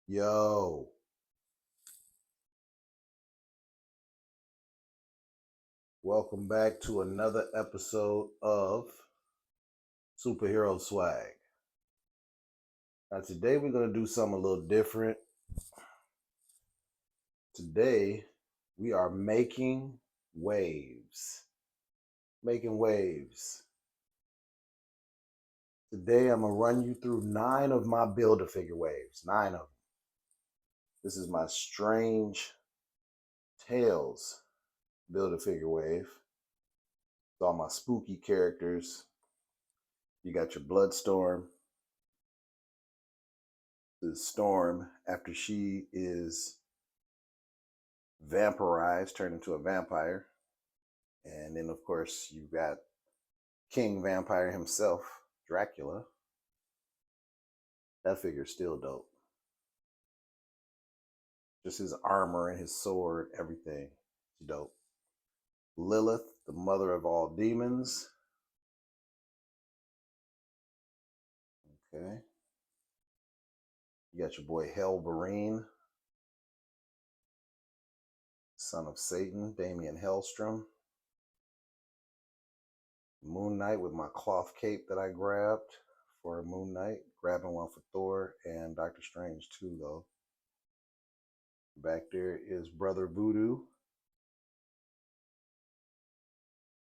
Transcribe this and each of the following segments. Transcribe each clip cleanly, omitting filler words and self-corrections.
Yo, welcome back to another episode of Superhero Swag. Now, today we're going to do something a little different. Today we are making waves. Making waves. Today I'm going to run you through 9 of my Build-A-Figure waves. 9 of them. This is my Strange Tales Build-A-Figure wave. It's all my spooky characters. You got your Bloodstorm. The Storm after she is vampirized, turned into a vampire. And then, of course, you've got King Vampire himself, Dracula. That figure's still dope. Just his armor and his sword, everything is dope. Lilith, the mother of all demons. Okay. You got your boy Hellverine, son of Satan, Damien Hellstrom. Moon Knight with my cloth cape that I grabbed for Moon Knight. Grabbing one for Thor and Doctor Strange too, though. Back there is Brother Voodoo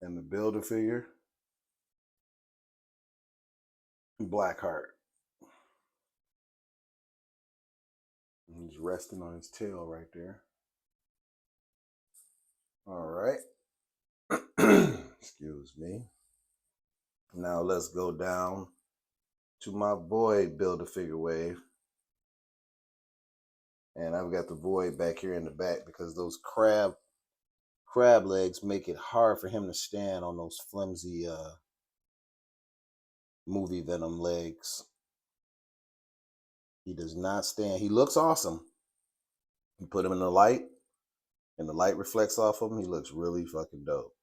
and the Build-A-Figure, Blackheart. He's resting on his tail right there. All right. Excuse me. Now let's go down to my Void Build-A-Figure wave. And I've got the Void back here in the back because those crab legs make it hard for him to stand on those flimsy movie Venom legs. He does not stand. He looks awesome. You put him in the light and the light reflects off of him, he looks really fucking dope.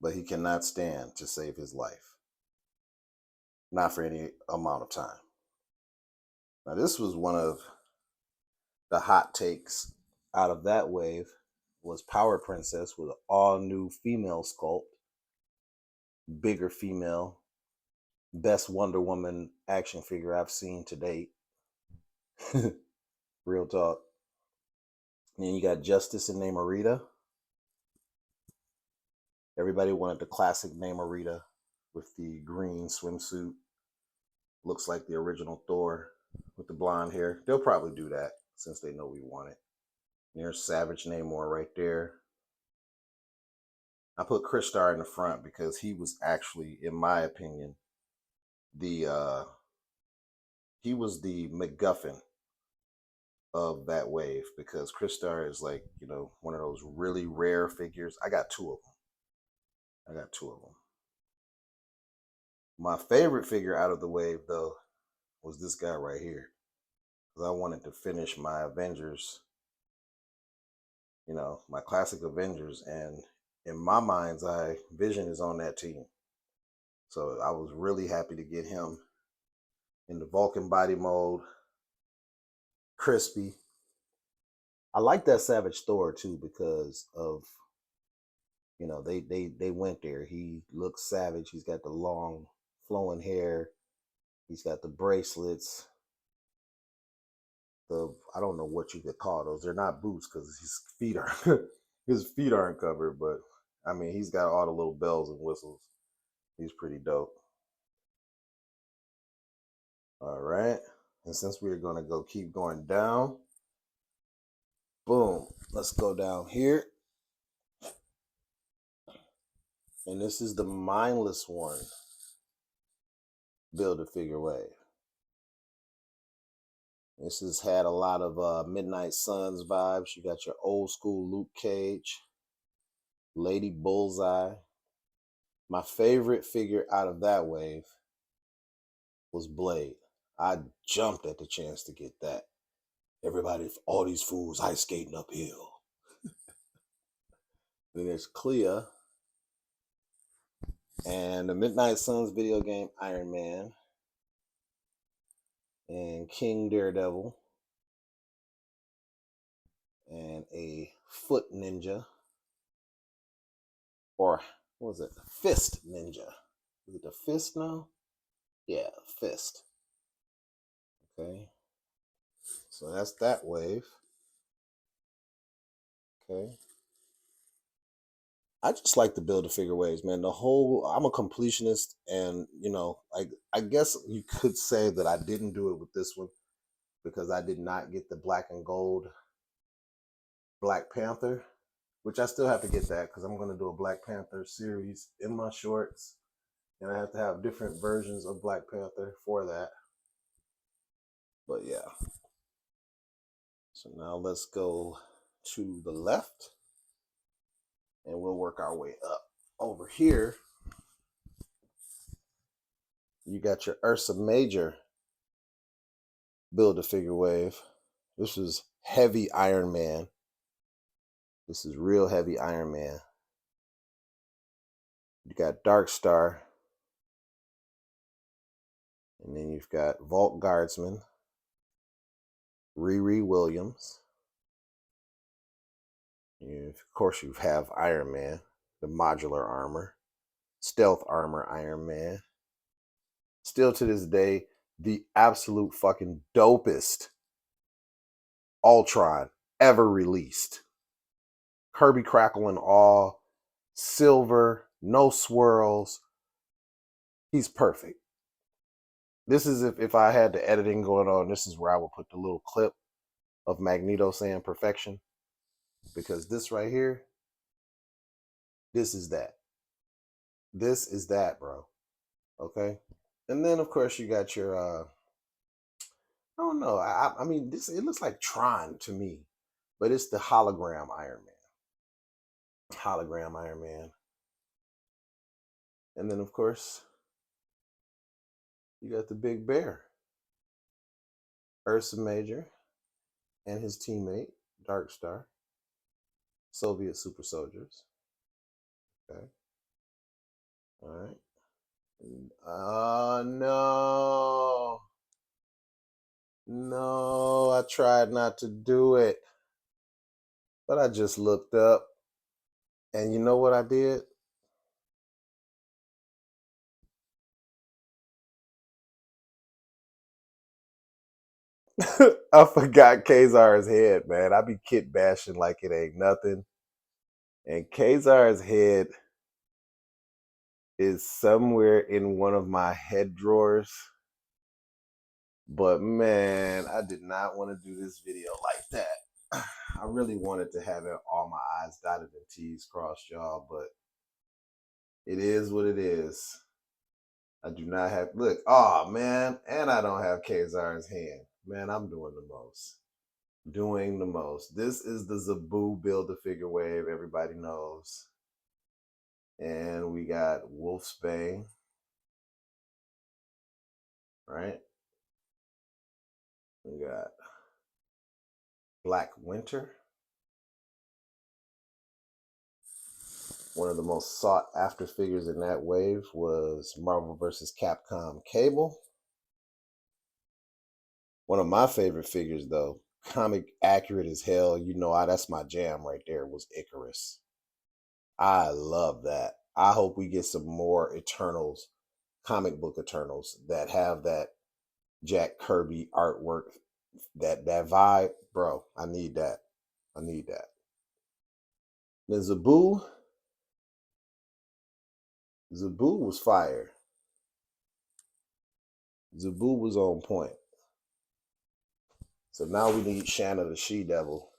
But he cannot stand to save his life. Not for any amount of time. Now, this was one of the hot takes out of that wave was Power Princess with an all-new female sculpt. Bigger female. Best Wonder Woman action figure I've seen to date. Real talk. And then you got Justice and Namorita. Everybody wanted the classic Namorita with the green swimsuit. Looks like the original Thor with the blonde hair. They'll probably do that since they know we want it. And there's Savage Namor right there. I put Chris Star in the front because he was actually, in my opinion, he was the MacGuffin of that wave because Chris Star is like, one of those really rare figures. I got 2 of them. My favorite figure out of the wave, though, was this guy right here. Because I wanted to finish my Avengers, my classic Avengers. And in my mind's eye, Vision is on that team. So I was really happy to get him in the Vulcan body mode. Crispy. I like that Savage Thor, too, because of, they went there. He looks savage. He's got the long flowing hair. He's got the bracelets. I don't know what you could call those. They're not boots because his feet aren't covered, but I mean he's got all the little bells and whistles. He's pretty dope. All right. And since we're gonna keep going down, boom, let's go down here. And this is the Mindless One Build-A-Figure wave. This has had a lot of Midnight Suns vibes. You got your old school Luke Cage, Lady Bullseye. My favorite figure out of that wave was Blade. I jumped at the chance to get that. Everybody, all these fools ice skating uphill. Then there's Clea and the Midnight Suns video game Iron Man and King Daredevil. a foot ninja, or what was it? Fist ninja. Is it the fist now? Yeah, fist. Okay. So that's that wave. Okay. I just like to build the figure waves, man. I'm a completionist, and I guess you could say that I didn't do it with this one because I did not get the black and gold Black Panther, which I still have to get that because I'm going to do a Black Panther series in my shorts, and I have to have different versions of Black Panther for that. But yeah. So now let's go to the left, and we'll work our way up. Over here, you got your Ursa Major Build a Figure Wave. This is heavy Iron Man. This is real heavy Iron Man. You got Dark Star. And then you've got Vault Guardsman, Riri Williams. Of course, you have Iron Man, the modular armor, stealth armor Iron Man. Still to this day, the absolute fucking dopest Ultron ever released. Kirby Crackle and all, silver, no swirls. He's perfect. This is if I had the editing going on, this is where I would put the little clip of Magneto saying perfection. Because this right here, this is that. This is that, bro. Okay? And then of course you got your I don't know. I mean this, it looks like Tron to me, but it's the hologram Iron Man. Hologram Iron Man. And then of course you got the Big Bear. Ursa Major and his teammate, Dark Star. Soviet super soldiers. Okay. All right. No. No, I tried not to do it. But I just looked up. And you know what I did? I forgot Kazar's head, man. I be kit bashing like it ain't nothing. And Kazar's head is somewhere in one of my head drawers. But man, I did not want to do this video like that. I really wanted to have it all my I's dotted and T's crossed, y'all, but it is what it is. I do not have, look, oh man, and I don't have Kazar's hand. Man, I'm doing the most. Doing the most. This is the Zaboo Build a Figure Wave, everybody knows. And we got Wolfsbane, right? We got Black Winter. One of the most sought after figures in that wave was Marvel vs. Capcom Cable. One of my favorite figures, though, comic accurate as hell. You know, that's my jam right there, was Icarus. I love that. I hope we get some more Eternals, comic book Eternals, that have that Jack Kirby artwork, that vibe. Bro, I need that. I need that. Then Zaboo was fire. Zaboo was on point. So now we need Shanna the She-Devil.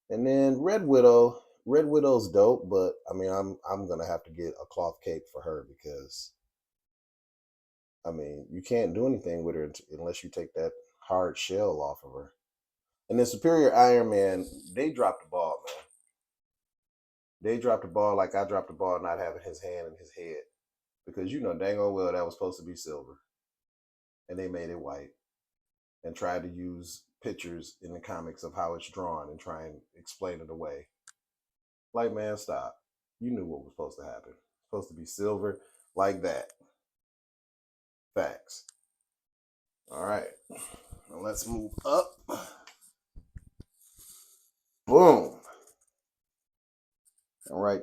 And then Red Widow. Red Widow's dope, but I mean I'm gonna have to get a cloth cape for her because I mean you can't do anything with her unless you take that hard shell off of her. And then Superior Iron Man, they dropped the ball, man. They dropped the ball like I dropped the ball not having his hand in his head. Because you know dang old well that was supposed to be silver. And they made it white. And tried to use pictures in the comics of how it's drawn and try and explain it away. Like, man, stop. You knew what was supposed to happen. It's supposed to be silver like that. Facts. All right. Now let's move up. Boom.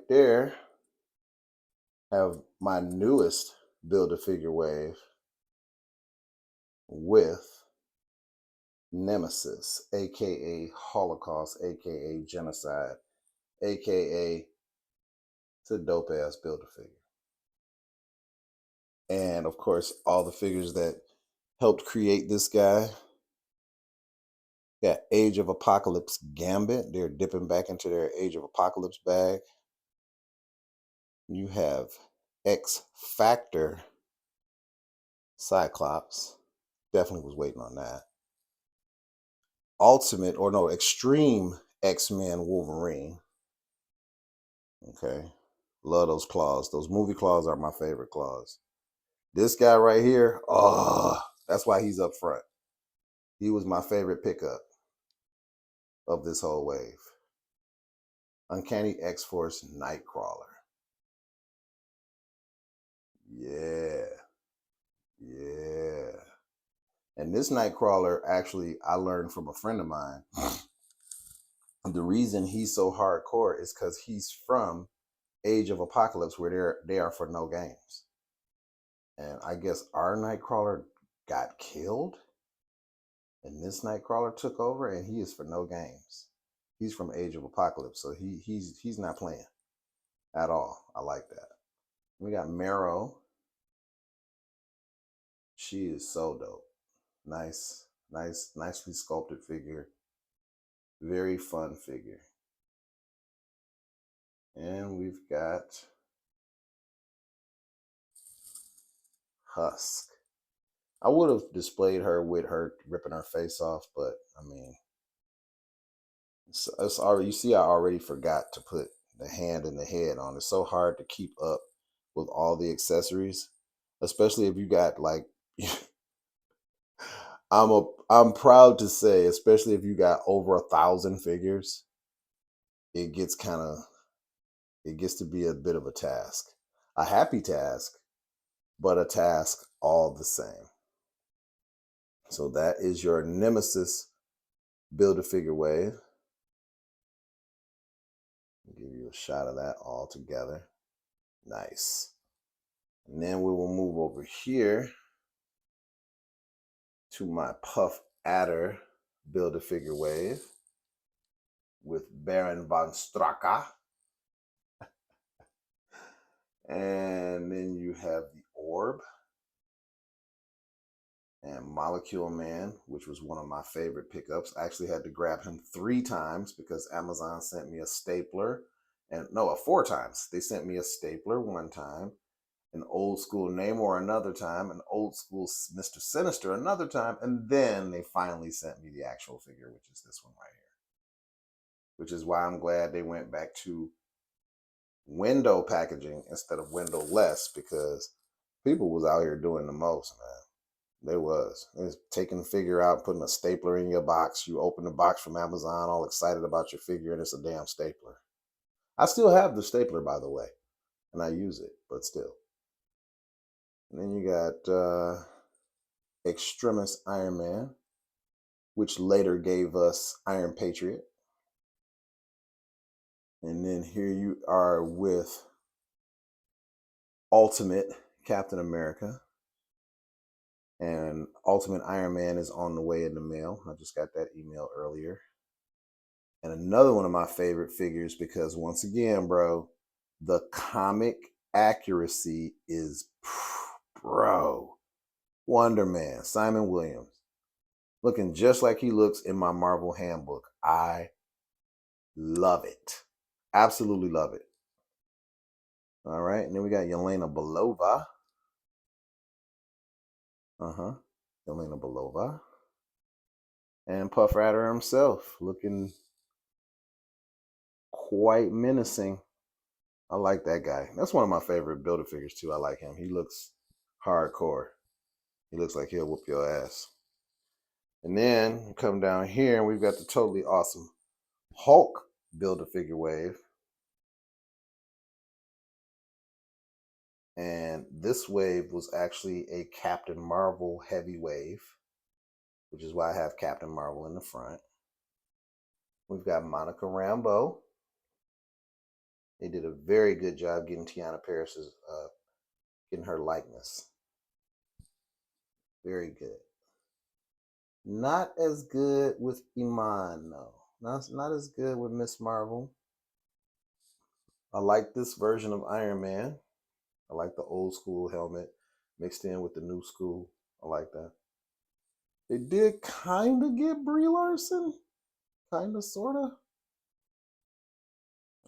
there have my newest Build-A-Figure wave with Nemesis, aka Holocaust, aka Genocide, aka it's a dope ass Build-A-Figure. And of course, all the figures that helped create this guy. Got Age of Apocalypse Gambit. They're dipping back into their Age of Apocalypse bag. You have X Factor Cyclops. Definitely was waiting on that. Ultimate, or no, Extreme X-Men Wolverine. Okay. Love those claws. Those movie claws are my favorite claws. This guy right here, oh, that's why he's up front. He was my favorite pickup of this whole wave. Uncanny X-Force Nightcrawler. Yeah. Yeah. And this Nightcrawler, actually, I learned from a friend of mine. The reason he's so hardcore is because he's from Age of Apocalypse, where they are for no games. And I guess our Nightcrawler got killed, and this Nightcrawler took over, and he is for no games. He's from Age of Apocalypse, so he's not playing at all. I like that. We got Marrow. She is so dope. Nicely sculpted figure. Very fun figure. And we've got Husk. I would have displayed her with her ripping her face off, but I mean, it's already, you see, I already forgot to put the hand and the head on. It's so hard to keep up with all the accessories, especially if you got like I'm proud to say, especially if you got over 1,000 figures, it gets to be a bit of a task. A happy task, but a task all the same. So that is your Nemesis Build-A-Figure wave. I'll give you a shot of that all together. Nice. And then we will move over here to my Puff Adder Build-A-Figure wave with Baron von Straka. And then you have the Orb and Molecule Man, which was one of my favorite pickups. I actually had to grab him 3 times because Amazon sent me a stapler. And no, 4 times. They sent me a stapler 1 time, an old school Namor another time, an old school Mr. Sinister another time, and then they finally sent me the actual figure, which is this one right here. Which is why I'm glad they went back to window packaging instead of windowless, because people was out here doing the most, man. They was taking the figure out, putting a stapler in your box. You open the box from Amazon, all excited about your figure, and it's a damn stapler. I still have the stapler, by the way, and I use it, but still. And then you got Extremis Iron Man, which later gave us Iron Patriot. And then here you are with Ultimate Captain America. And Ultimate Iron Man is on the way in the mail. I just got that email earlier. And another one of my favorite figures, because once again, bro, the comic accuracy is, bro, Wonder Man, Simon Williams. Looking just like he looks in my Marvel handbook. I love it. Absolutely love it. All right, and then we got Yelena Belova. Yelena Belova. And Puff Adder himself, looking quite menacing. I like that guy. That's one of my favorite Build-A-Figures too. I like him. He looks hardcore. He looks like he'll whoop your ass. And then come down here and we've got the totally awesome Hulk Build-A-Figure wave. And this wave was actually a Captain Marvel heavy wave, which is why I have Captain Marvel in the front. We've got Monica Rambeau. They did a very good job getting Tiana Paris's, getting her likeness. Very good. Not as good with Iman, no. Not as good with Miss Marvel. I like this version of Iron Man. I like the old school helmet mixed in with the new school. I like that. They did kind of get Brie Larson. Kind of, sort of.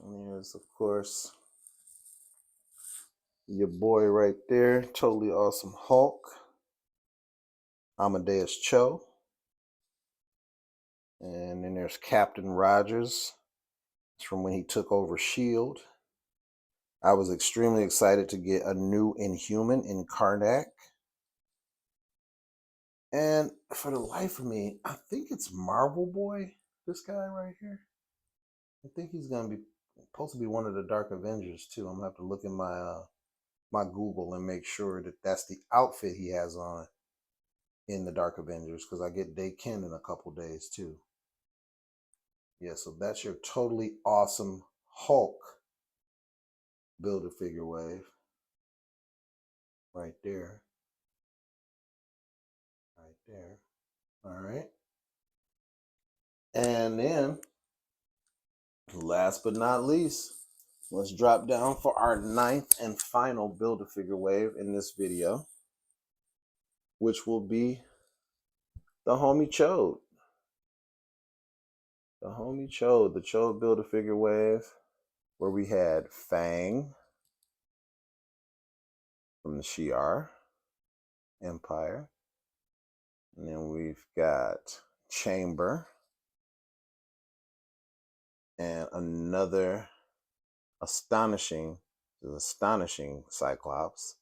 And there's, of course, your boy right there. Totally Awesome Hulk. Amadeus Cho. And then there's Captain Rogers. It's from when he took over S.H.I.E.L.D. I was extremely excited to get a new Inhuman in Karnak. And for the life of me, I think it's Marvel Boy, this guy right here. I think he's going to be supposed to be one of the Dark Avengers too. I'm going to have to look in my my Google and make sure that that's the outfit he has on in the Dark Avengers, because I get Day Ken in a couple days too. Yeah, so that's your Totally Awesome Hulk Build-A-Figure wave right there. Right there. All right. And then, last but not least, let's drop down for our 9th and final Build-A-Figure wave in this video, which will be the homie Chode. The homie Chode, the Chode Build-A-Figure wave, where we had Fang from the Shi'ar Empire. And then we've got Chamber and another astonishing Cyclops.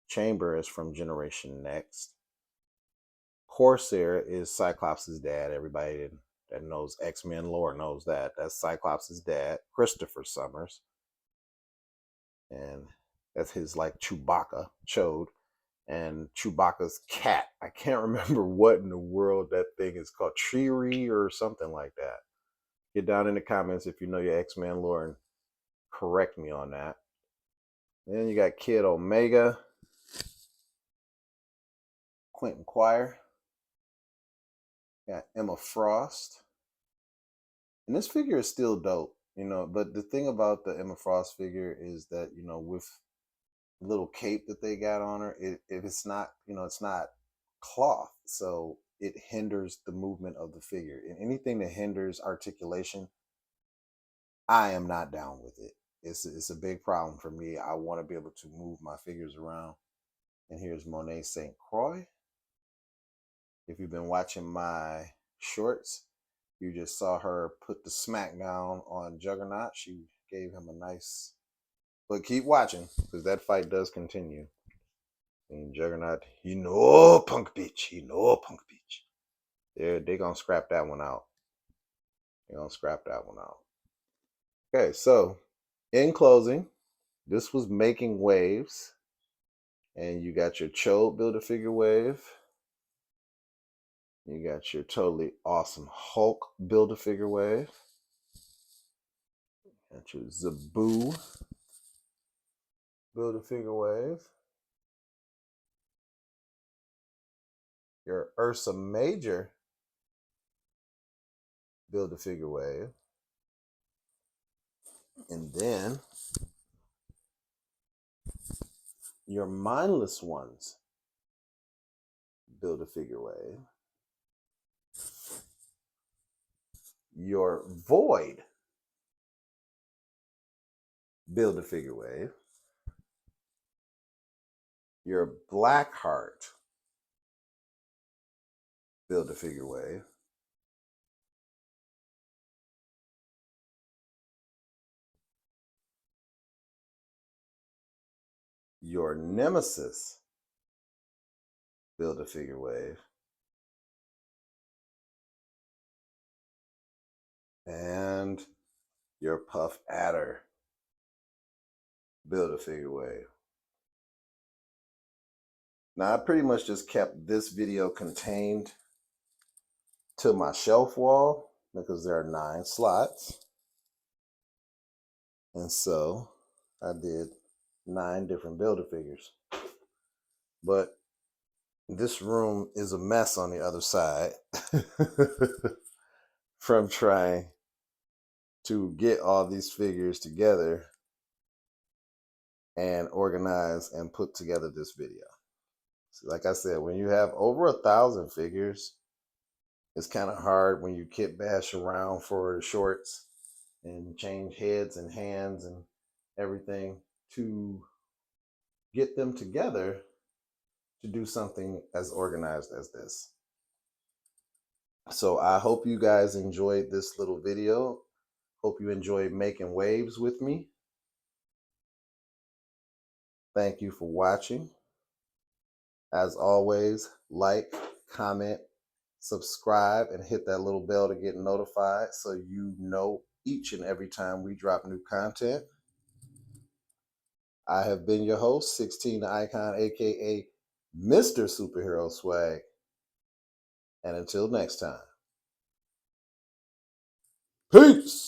Chamber is from Generation Next. Corsair is Cyclops' dad. Everybody that knows X-Men lore knows that. That's Cyclops' dad, Christopher Summers. And that's his like Chewbacca, Chode. And Chewbacca's cat. I can't remember what in the world that thing is called. Triri or something like that. Get down in the comments if you know your X-Men lore and correct me on that. Then you got Kid Omega, Quentin Quire, got Emma Frost. And this figure is still dope, you know, but the thing about the Emma Frost figure is that, you know, with the little cape that they got on her, if it's not, you know, it's not cloth, so it hinders the movement of the figure. And anything that hinders articulation, I am not down with it. It's a big problem for me. I want to be able to move my figures around. And here's Monet St. Croix. If you've been watching my shorts, you just saw her put the smackdown on Juggernaut. She gave him a nice... But keep watching, because that fight does continue. And Juggernaut, he know punk bitch. He know punk bitch. They're going to scrap that one out. They're going to scrap that one out. Okay, so in closing, this was Making Waves. And you got your Chode Build-A-Figure wave. You got your Totally Awesome Hulk Build-A-Figure wave. Got your Zaboo Build-A-Figure wave. Your Ursa Major Build-A-Figure wave. And then your Mindless Ones Build-A-Figure wave. Your Void Build-A-Figure wave. Your Blackheart Build-A-Figure wave. Your Nemesis Build-A-Figure wave. And your Puff Adder Build-A-Figure wave. Now, I pretty much just kept this video contained to my shelf wall because there are 9 slots. And so I did 9 different Builder figures. But this room is a mess on the other side from trying to get all these figures together and organize and put together this video. So like I said, when you have over 1,000 figures, it's kind of hard when you kit bash around for the shorts and change heads and hands and everything to get them together to do something as organized as this. So I hope you guys enjoyed this little video. Hope you enjoyed making waves with me. Thank you for watching. As always, like, comment, subscribe, and hit that little bell to get notified so you know each and every time we drop new content. I have been your host, 16 the Icon, aka Mr. Superhero Swag. And until next time, peace.